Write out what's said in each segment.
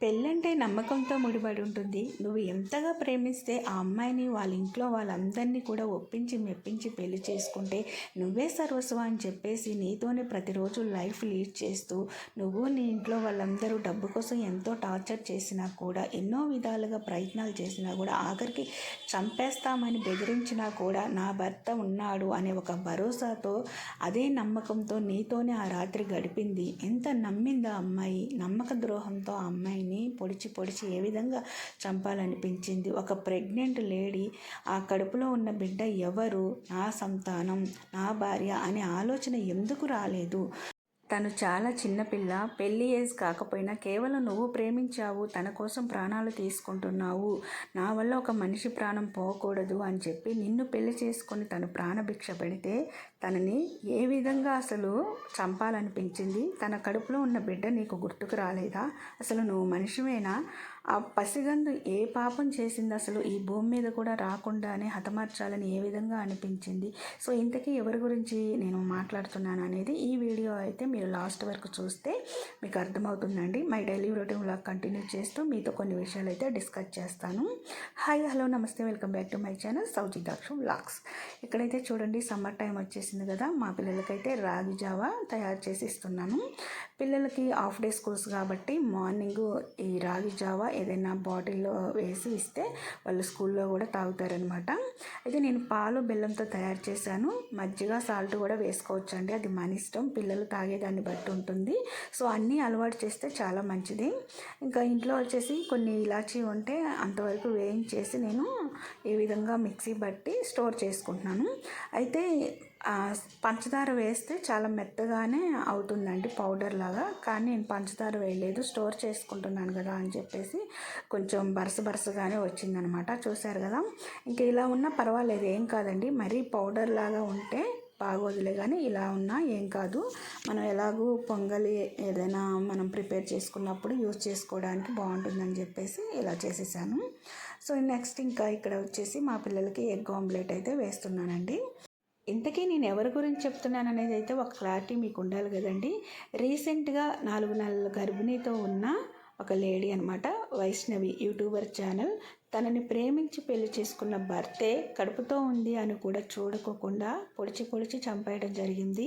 పెళ్ళంటే నమ్మకంతో ముడిపడి ఉంటుంది. నువ్వు ఎంతగా ప్రేమిస్తే ఆ అమ్మాయిని వాళ్ళ ఇంట్లో వాళ్ళందరినీ కూడా ఒప్పించి మెప్పించి పెళ్లి చేసుకుంటే నువ్వే సర్వస్వం అని చెప్పేసి నీతోనే ప్రతిరోజు లైఫ్ లీడ్ చేస్తూ నువ్వు నీ ఇంట్లో వాళ్ళందరూ డబ్బు కోసం ఎంతో టార్చర్ చేసినా కూడా ఎన్నో విధాలుగా ప్రయత్నాలు చేసినా కూడా ఆఖరికి చంపేస్తామని బెదిరించినా కూడా నా భర్త ఉన్నాడు అనే ఒక భరోసాతో అదే నమ్మకంతో నీతోనే ఆ రాత్రి గడిపింది. ఎంత నమ్మిందా అమ్మాయి. నమ్మక ద్రోహంతో ఆ అమ్మాయిని పొడిచి పొడిచి ఏ విధంగా చంపాలనిపించింది. ఒక ప్రెగ్నెంట్ లేడీ ఆ కడుపులో ఉన్న బిడ్డ ఎవరు, నా సంతానం, నా భార్య అనే ఆలోచన ఎందుకు రాలేదు? తను చాలా చిన్నపిల్ల, పెళ్లి ఏజ్ కాకపోయినా కేవలం నువ్వు ప్రేమించావు, తన కోసం ప్రాణాలు తీసుకుంటున్నావు, నా వల్ల ఒక మనిషి ప్రాణం పోకూడదు అని చెప్పి నిన్ను పెళ్లి చేసుకొని తను ప్రాణభిక్ష పెడితే తనని ఏ విధంగా అసలు చంపాలనిపించింది? తన కడుపులో ఉన్న బిడ్డ నీకు గుర్తుకు రాలేదా? అసలు నువ్వు మనిషివేనా? ఆ పసిగందు ఏ పాపం చేసింది? అసలు ఈ భూమి మీద కూడా రాకుండానే హతమార్చాలని ఏ విధంగా అనిపించింది? సో ఇంతకీ ఎవరి గురించి నేను మాట్లాడుతున్నాను అనేది ఈ వీడియో అయితే మీరు లాస్ట్ వరకు చూస్తే మీకు అర్థమవుతుందండి. My daily routine vlog continue చేస్తూ మీతో కొన్ని విషయాలు అయితే డిస్కస్ చేస్తాను. హాయ్, హలో, నమస్తే, welcome back to my channel Soujidaksha vlogs. ఇక్కడైతే చూడండి, సమ్మర్ టైం వచ్చేసింది కదా, మా పిల్లలకైతే రాగి జావా తయారు చేసి ఇస్తున్నాను. పిల్లలకి హాఫ్ డే స్కూల్స్ కాబట్టి మార్నింగ్ ఈ రాగి జావా ఏదైనా బాటిల్లో వేసి ఇస్తే వాళ్ళు స్కూల్లో కూడా తాగుతారనమాట. అయితే నేను పాలు బెల్లంతో తయారు చేశాను. మజ్జిగ సాల్ట్ కూడా వేసుకోవచ్చు అండి, అది మన ఇష్టం, పిల్లలు తాగేదాన్ని బట్టి ఉంటుంది. సో అన్నీ అలవాటు చేస్తే చాలా మంచిది. ఇంకా ఇంట్లో వచ్చేసి కొన్ని ఇలాచీ ఉంటే అంతవరకు వేయించేసి నేను ఈ విధంగా మిక్సీ బట్టి స్టోర్ చేసుకుంటున్నాను. అయితే పంచదార వేస్తే చాలా మెత్తగానే అవుతుందండి పౌడర్ లాగా, కానీ నేను పంచదార వేయలేదు, స్టోర్ చేసుకుంటున్నాను కదా అని చెప్పేసి కొంచెం బరసగానే వచ్చిందనమాట. చూసారు కదా, ఇంకా ఇలా ఉన్నా పర్వాలేదు, ఏం కాదండి. మరీ పౌడర్ లాగా ఉంటే బాగోదులే, కానీ ఇలా ఉన్నా ఏం కాదు. మనం ఎలాగూ పొంగలి ఏదైనా మనం ప్రిపేర్ చేసుకున్నప్పుడు యూజ్ చేసుకోవడానికి బాగుంటుందని చెప్పేసి ఇలా చేసేసాను. సో నెక్స్ట్ ఇంకా ఇక్కడ వచ్చేసి మా పిల్లలకి ఎగ్ ఆమ్లెట్ అయితే వేస్తున్నానండి. ఇంతకీ నేను ఎవరి గురించి చెప్తున్నాను అనేది అయితే ఒక క్లారిటీ మీకు ఉండాలి కదండి. రీసెంట్గా 4 నెలల గర్భిణీతో ఉన్న ఒక లేడీ అనమాట, వైష్ణవి యూట్యూబర్ ఛానల్. తనని ప్రేమించి పెళ్లి చేసుకున్న భర్తే కడుపుతో ఉంది అని కూడా చూడకోకుండా పొడిచి చంపేయడం జరిగింది.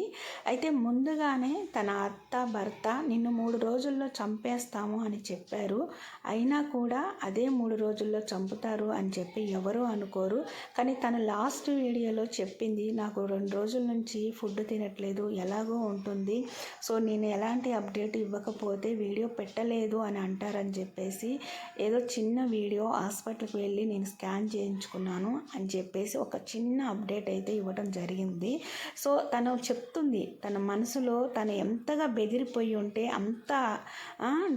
అయితే ముందుగానే తన అత్త భర్త నిన్ను 3 రోజుల్లో చంపేస్తాము అని చెప్పారు. అయినా కూడా అదే 3 రోజుల్లో చంపుతారు అని చెప్పి ఎవరూ అనుకోరు. కానీ తన లాస్ట్ వీడియోలో చెప్పింది, నాకు 2 రోజుల నుంచి ఫుడ్ తినట్లేదు, ఎలాగో ఉంటుంది, సో నేను ఎలాంటి అప్డేట్ ఇవ్వకపోతే వీడియో పెట్టలేదు అని అంటారని చెప్పేసి ఏదో చిన్న వీడియో హాస్పిటల్కి వెళ్ళి నేను స్కాన్ చేయించుకున్నాను అని చెప్పేసి ఒక చిన్న అప్డేట్ అయితే ఇవ్వడం జరిగింది. సో తను చెప్తుంది, తన మనసులో తను ఎంతగా బెదిరిపోయి ఉంటే అంత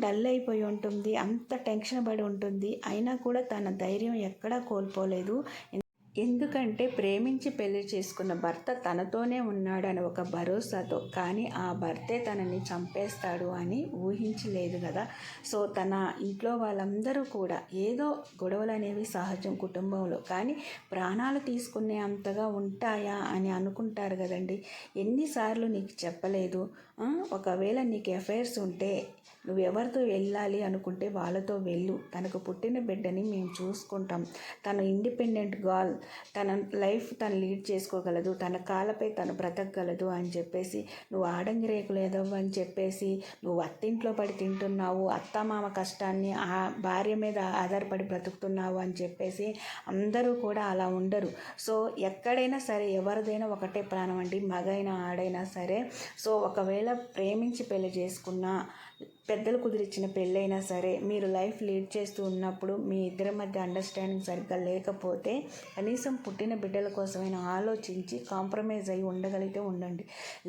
డల్ అయిపోయి ఉంటుంది, అంత టెన్షన్ పడి ఉంటుంది. అయినా కూడా తన ధైర్యం ఎక్కడా కోల్పోలేదు. ఎందుకంటే ప్రేమించి పెళ్లి చేసుకున్న భర్త తనతోనే ఉన్నాడని ఒక భరోసాతో. కానీ ఆ భర్తే తనని చంపేస్తాడు అని ఊహించలేదు కదా. సో తన ఇంట్లో వాళ్ళందరూ కూడా ఏదో గొడవలు అనేవి సహజం కుటుంబంలో, కానీ ప్రాణాలు తీసుకునే అంతగా ఉంటాయా అని అనుకుంటారు కదండి. ఎన్నిసార్లు నీకు చెప్పలేదు? ఒకవేళ నీకు అఫైర్స్ ఉంటే నువ్వు ఎవరితో వెళ్ళాలి అనుకుంటే వాళ్ళతో వెళ్ళు, తనకు పుట్టిన బిడ్డని మేము చూసుకుంటాం, తను ఇండిపెండెంట్ గర్ల్, తన లైఫ్ తను లీడ్ చేసుకోగలదు, తన కాళ్ళపై తను బ్రతకగలదు అని చెప్పేసి నువ్వు ఆడంగి రేకులు ఏదవ్వ అని చెప్పేసి నువ్వు అత్తింట్లో పడి తింటున్నావు, అత్తమామ కష్టాన్ని ఆ భార్య మీద ఆధారపడి బ్రతుకుతున్నావు అని చెప్పేసి అందరూ కూడా అలా ఉండరు. సో ఎక్కడైనా సరే ఎవరిదైనా ఒకటే ప్రాణం అండి, మగైనా ఆడైనా సరే. సో ఒకవేళ ప్రేమించి పెళ్లి చేసుకున్నా, పెద్దలు కుదిరిచ్చిన పెళ్ళైనా సరే, మీరు లైఫ్ లీడ్ చేస్తూ ఉన్నప్పుడు మీ ఇద్దరి మధ్య అండర్స్టాండింగ్ సరిగ్గా లేకపోతే కనీసం పుట్టిన బిడ్డల కోసమైనా ఆలోచించి కాంప్రమైజ్ అయ్యి ఉండగలిగితే ఉండండి.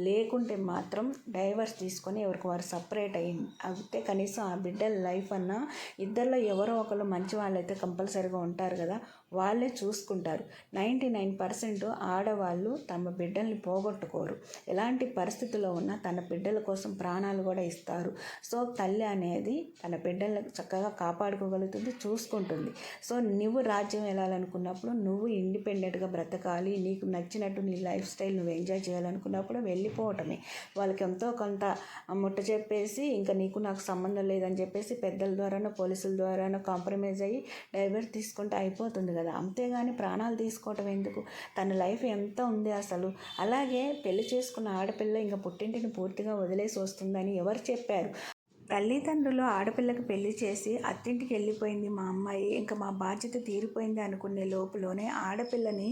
లేకుంటే మాత్రం డైవర్స్ తీసుకొని ఎవరికి వారు సపరేట్ అయ్యింది అయితే కనీసం ఆ బిడ్డల లైఫ్ అన్నా ఇద్దరిలో ఎవరో ఒకరు మంచి వాళ్ళైతే కంపల్సరీగా ఉంటారు కదా, వాళ్ళే చూసుకుంటారు. 99% ఆడవాళ్ళు తమ బిడ్డల్ని పోగొట్టుకోరు. ఎలాంటి పరిస్థితుల్లో ఉన్నా తన బిడ్డల కోసం ప్రాణాలు కూడా ఇస్తారు. సో తల్లి అనేది తన బిడ్డలను చక్కగా కాపాడుకోగలుగుతుంది, చూసుకుంటుంది. సో నువ్వు రాజ్యం వెళ్ళాలనుకున్నప్పుడు నువ్వు ఇండిపెండెంట్గా బ్రతకాలి, నీకు నచ్చినట్టు నీ లైఫ్ స్టైల్ నువ్వు ఎంజాయ్ చేయాలనుకున్నప్పుడు వెళ్ళిపోవటమే. వాళ్ళకి ఎంతో కొంత ముట్ట చెప్పేసి ఇంకా నీకు నాకు సంబంధం లేదని చెప్పేసి పెద్దల ద్వారానో పోలీసుల ద్వారానో కాంప్రమైజ్ అయ్యి డైవర్స్ తీసుకుంటే అయిపోతుంది కదా. అంతేగాని ప్రాణాలు తీసుకోవటం ఎందుకు? తన లైఫ్ ఎంత ఉంది అసలు. అలాగే పెళ్లి చేసుకున్న ఆడపిల్ల ఇంకా పుట్టింటిని పూర్తిగా వదిలేసి వస్తుందని ఎవరు చెప్పారు? తల్లిదండ్రులు ఆడపిల్లకి పెళ్లి చేసి అత్తింటికి వెళ్ళిపోయింది మా అమ్మాయి, ఇంకా మా బాధ్యత తీరిపోయింది అనుకునే లోపులోనే ఆడపిల్లని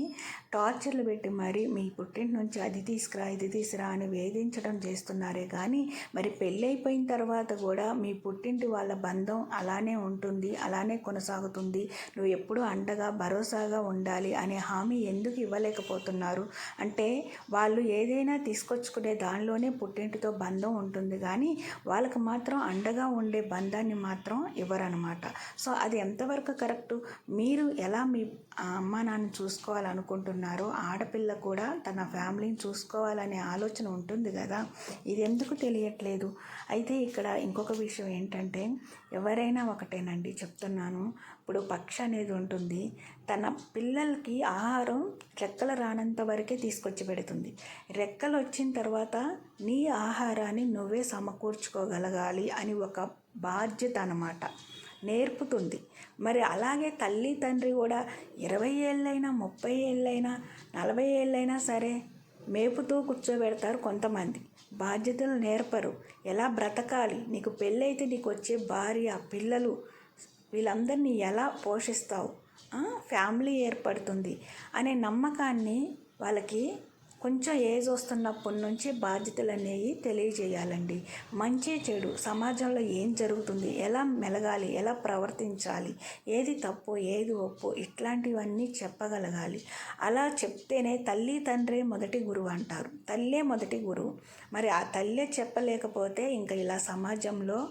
టార్చర్లు పెట్టి మరి మీ పుట్టింటి నుంచి అది తీసుకురా ఇది తీసుకురా అని వేధించడం చేస్తున్నారే కానీ మరి పెళ్ళి అయిపోయిన తర్వాత కూడా మీ పుట్టింటి వాళ్ళ బంధం అలానే ఉంటుంది, అలానే కొనసాగుతుంది. నువ్వు ఎప్పుడూ అండగా భరోసాగా ఉండాలి అనే హామీ ఎందుకు ఇవ్వలేకపోతున్నారు? అంటే వాళ్ళు ఏదైనా తీసుకొచ్చుకునే దానిలోనే పుట్టింటితో బంధం ఉంటుంది కానీ వాళ్ళకి మాత్రం అండగా ఉండే బంధాన్ని మాత్రం ఇవ్వరనమాట. సో అది ఎంతవరకు కరెక్టు? మీరు ఎలా మీ అమ్మ నాన్న చూసుకోవాలనుకుంటున్నారో ఆడపిల్ల కూడా తన ఫ్యామిలీని చూసుకోవాలనే ఆలోచన ఉంటుంది కదా. ఇది ఎందుకు తెలియట్లేదు? అయితే ఇక్కడ ఇంకొక విషయం ఏంటంటే ఎవరైనా ఒకటేనండి చెప్తున్నాను. ఇప్పుడు పక్షి అనేది ఉంటుంది, తన పిల్లలకి ఆహారం రెక్కలు రానంత వరకే తీసుకొచ్చి పెడుతుంది. రెక్కలు వచ్చిన తర్వాత నీ ఆహారాన్ని నువ్వే సమకూర్చుకోగలగాలి అని ఒక బాధ్యత అన్నమాట నేర్పుతుంది. మరి అలాగే తల్లి తండ్రి కూడా 20 ఏళ్ళైనా 30 ఏళ్ళైనా 40 ఏళ్ళైనా సరే మేపుతూ కూర్చోబెడతారు కొంతమంది, బాధ్యతలు నేర్పరు. ఎలా బ్రతకాలి, నీకు పెళ్ళైతే నీకు వచ్చే భార్య పిల్లలు వీళ్ళందరినీ ఎలా పోషిస్తావు, ఫ్యామిలీ ఏర్పడుతుంది అనే నమ్మకాన్ని వాళ్ళకి కొంచెం ఏజ్ వస్తున్నప్పటి నుంచి బాధ్యతలు అనేవి తెలియజేయాలండి. మంచి చెడు సమాజంలో ఏం జరుగుతుంది, ఎలా మెలగాలి, ఎలా ప్రవర్తించాలి, ఏది తప్పు ఏది ఒప్పు ఇట్లాంటివన్నీ చెప్పగలగాలి. అలా చెప్తేనే తల్లి తండ్రి మొదటి గురువు అంటారు. తల్లే మొదటి గురువు. మరి ఆ తల్లే చెప్పలేకపోతే ఇంకా ఇలా సమాజంలో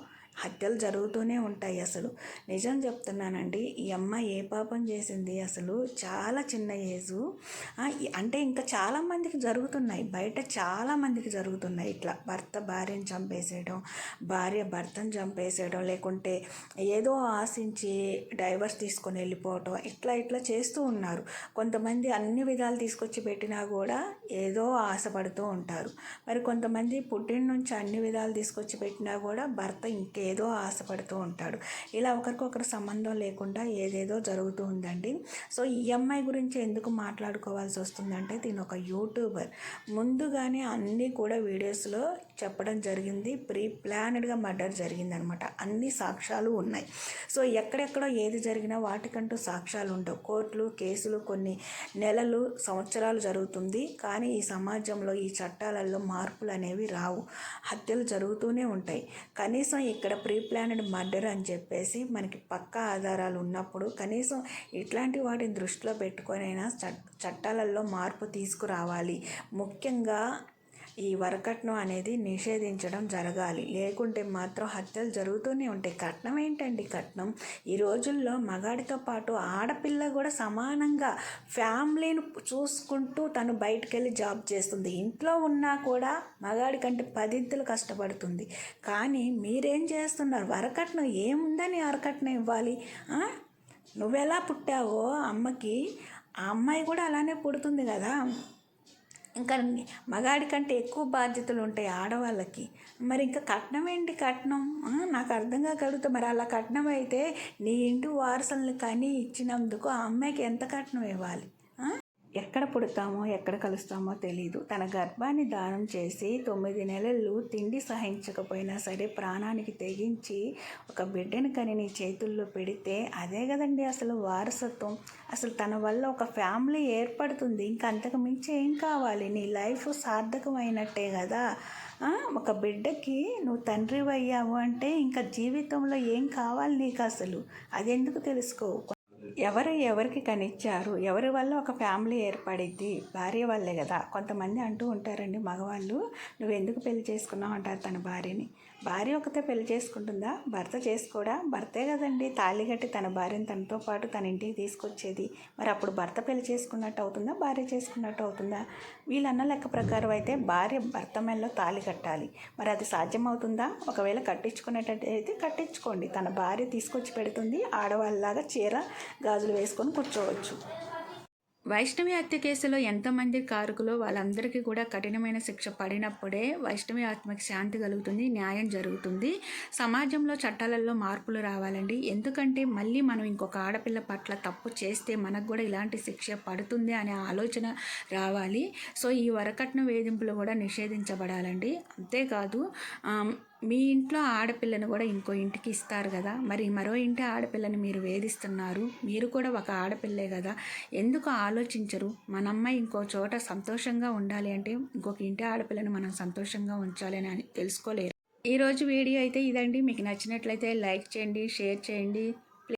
హత్యలు జరుగుతూనే ఉంటాయి. అసలు నిజం చెప్తున్నానండి, ఈ అమ్మాయి ఏ పాపం చేసింది? అసలు చాలా చిన్న ఏజు. అంటే ఇంకా చాలామందికి జరుగుతున్నాయి, బయట చాలామందికి జరుగుతున్నాయి ఇట్లా భర్త భార్యను చంపేసేయడం, భార్య భర్తను చంపేసేయడం, లేకుంటే ఏదో ఆశించి డైవర్స్ తీసుకొని వెళ్ళిపోవటం, ఇట్లా చేస్తూ ఉన్నారు. కొంతమంది అన్ని విధాలు తీసుకొచ్చి పెట్టినా కూడా ఏదో ఆశపడుతూ ఉంటారు. మరి కొంతమంది పుట్టిన నుంచి అన్ని విధాలు తీసుకొచ్చి పెట్టినా కూడా భర్త ఇంకేదో ఆశపడుతూ ఉంటాడు. ఇలా ఒకరికొకరు సంబంధం లేకుండా ఏదేదో జరుగుతూ ఉందండి. సో ఈ అమ్మాయి గురించి ఎందుకు మాట్లాడుకోవాల్సి వస్తుందంటే దీని ఒక యూట్యూబర్ ముందుగానే అన్నీ కూడా వీడియోస్లో చెప్పడం జరిగింది. ప్రీ ప్లానెడ్గా మర్డర్ జరిగిందనమాట. అన్ని సాక్ష్యాలు ఉన్నాయి. సో ఎక్కడెక్కడో ఏది జరిగినా వాటికంటూ సాక్ష్యాలు ఉండవు. కోర్టులు కేసులు కొన్ని నెలలు సంవత్సరాలు జరుగుతుంది కానీ ఈ సమాజంలో ఈ చట్టాలలో మార్పులు అనేవి రావు. హత్యలు జరుగుతూనే ఉంటాయి. కనీసం ఇక్కడ ప్రీ ప్లానెడ్ మర్డర్ అని చెప్పేసి మనకి పక్కా ఆధారాలు ఉన్నప్పుడు కనీసం ఇట్లాంటి వాటిని దృష్టిలో పెట్టుకొనైనా చట్టాలలో మార్పు తీసుకురావాలి. ముఖ్యంగా ఈ వరకట్నం అనేది నిషేధించడం జరగాలి. లేకుంటే మాత్రం హత్యలు జరుగుతూనే ఉంటాయి. కట్నం ఏంటండి? కట్నం ఈ రోజుల్లో మగాడితో పాటు ఆడపిల్ల కూడా సమానంగా ఫ్యామిలీని చూసుకుంటూ తను బయటికి వెళ్ళి జాబ్ చేస్తుంది. ఇంట్లో ఉన్నా కూడా మగాడి కంటే 10 ఇంతలు కష్టపడుతుంది. కానీ మీరేం చేస్తున్నారు? వరకట్నం ఏముందని వరకట్నం ఇవ్వాలి? నువ్వెలా పుట్టావో అమ్మకి ఆ అమ్మాయి కూడా అలానే పుడుతుంది కదా. ఇంకా మగాడి కంటే ఎక్కువ బాధ్యతలు ఉంటాయి ఆడవాళ్ళకి. మరి ఇంకా కట్నం ఏంటి? కట్నం నాకు అర్థం కాగలుగుతా. మరి అలా కట్నం అయితే నీ ఇంటి వారసుల్ని కానీ ఇచ్చినందుకు ఆ అమ్మాయికి ఎంత కట్నం ఇవ్వాలి? ఎక్కడ పుడతామో ఎక్కడ కలుస్తామో తెలీదు. తన గర్భాన్ని దానం చేసి 9 నెలలు తిండి సహించకపోయినా సరే ప్రాణానికి తెగించి ఒక బిడ్డను కని నీ చేతుల్లో పెడితే అదే కదండి అసలు వారసత్వం. అసలు తన వల్ల ఒక ఫ్యామిలీ ఏర్పడుతుంది. ఇంకా అంతకు మించి ఏం కావాలి? నీ లైఫ్ సార్థకమైనట్టే కదా. ఒక బిడ్డకి నువ్వు తండ్రి అయ్యావు అంటే ఇంకా జీవితంలో ఏం కావాలి నీకు? అసలు అది ఎందుకు తెలుసుకో. ఎవరికి కనిచ్చారు? ఎవరి వల్ల ఒక ఫ్యామిలీ ఏర్పడిద్ది? భార్య వల్లే కదా. కొంతమంది అంటూ ఉంటారండి మగవాళ్ళు, నువ్వు ఎందుకు పెళ్లి చేసుకున్నావు అంటారు తన భార్యని. భార్య ఒకతే పెళ్లి చేసుకుంటుందా? భర్త చేసుకోడా? భర్తే కదండి తాళి కట్టి తన భార్యను తనతో పాటు తన ఇంటికి తీసుకొచ్చేది. మరి అప్పుడు భర్త పెళ్లి చేసుకున్నట్టు అవుతుందా? భార్య చేసుకున్నట్టు అవుతుందా? వీళ్ళన్న లెక్క ప్రకారం అయితే భార్య భర్త మెడలో తాళి కట్టాలి. మరి అది సాధ్యమవుతుందా? ఒకవేళ కట్టించుకునేటట్టయితే కట్టించుకోండి. తన భార్య తీసుకొచ్చి పెడుతుంది. ఆడవాళ్ళలాగా చీర గాజులు వేసుకొని కూర్చోవచ్చు. వైష్ణవి హత్య కేసులో ఎంతమంది కారకులో వాళ్ళందరికీ కూడా కఠినమైన శిక్ష పడినప్పుడే వైష్ణవి ఆత్మకి శాంతి కలుగుతుంది, న్యాయం జరుగుతుంది. సమాజంలో చట్టాలలో మార్పులు రావాలండి. ఎందుకంటే మళ్ళీ మనం ఇంకొక ఆడపిల్ల పట్ల తప్పు చేస్తే మనకు కూడా ఇలాంటి శిక్ష పడుతుంది అనే ఆలోచన రావాలి. సో ఈ వరకట్న వేధింపులు కూడా నిషేధించబడాలండి. అంతేకాదు మీ ఇంట్లో ఆడపిల్లను కూడా ఇంకో ఇంటికి ఇస్తారు కదా, మరి మరో ఇంటి ఆడపిల్లని మీరు వేధిస్తున్నారు. మీరు కూడా ఒక ఆడపిల్లే కదా, ఎందుకు ఆలోచించరు? మన అమ్మాయి ఇంకో చోట సంతోషంగా ఉండాలి అంటే ఇంకొక ఇంటి ఆడపిల్లని మనం సంతోషంగా ఉంచాలి అని తెలుసుకోలేరు. ఈరోజు వీడియో అయితే ఇదండి. మీకు నచ్చినట్లయితే లైక్ చేయండి, షేర్ చేయండి.